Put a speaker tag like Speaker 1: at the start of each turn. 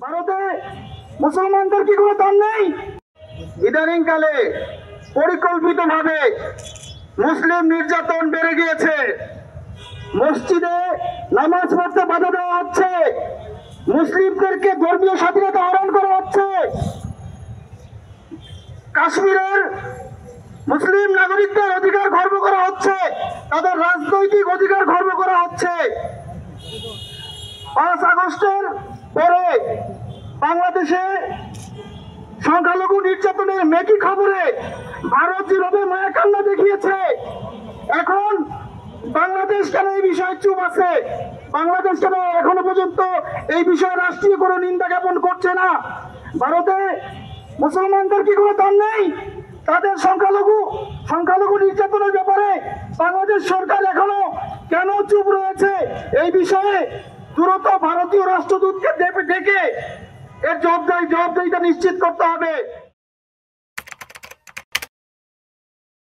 Speaker 1: ভারতে মুসলমানদের কি কোনো দাম নেই? ইদানিং কালে পরিকল্পিতভাবে মুসলিম নির্যাতন বেড়ে গিয়েছে। মসজিদে নামাজ পড়তে বাধা দেওয়া হচ্ছে, মুসলিমদেরকে ধর্মীয় স্বাধীনতা হরণ করা হচ্ছে, কাশ্মীরের মুসলিম নাগরিকদের অধিকার খর্ব করা হচ্ছে, তাদের রাজনৈতিক অধিকার খর্ব করা হচ্ছে। 5 আগস্টের পরে বাংলাদেশে সংখ্যালঘু নির্যাতনের মেকি খবরে ভারত যেভাবে মায়া কান্না দেখিয়েছে, এখন বাংলাদেশ কেন এই বিষয়ে চুপ আছে? বাংলাদেশ কেন এখনো পর্যন্ত এই বিষয়ে রাষ্ট্রীয় কোনো নিন্দা জ্ঞাপন করছে না? ভারতে মুসলমানদের কি কোনো দাম নেই? তাদের সংখ্যালঘু নির্যাতনের ব্যাপারে বাংলাদেশ সরকার এখনো কেন চুপ রয়েছে? এই বিষয়ে দ্রুত ভারতীয় রাষ্ট্রদূতকে ডেকে এর জবাবদিহিতা নিশ্চিত করতে হবে।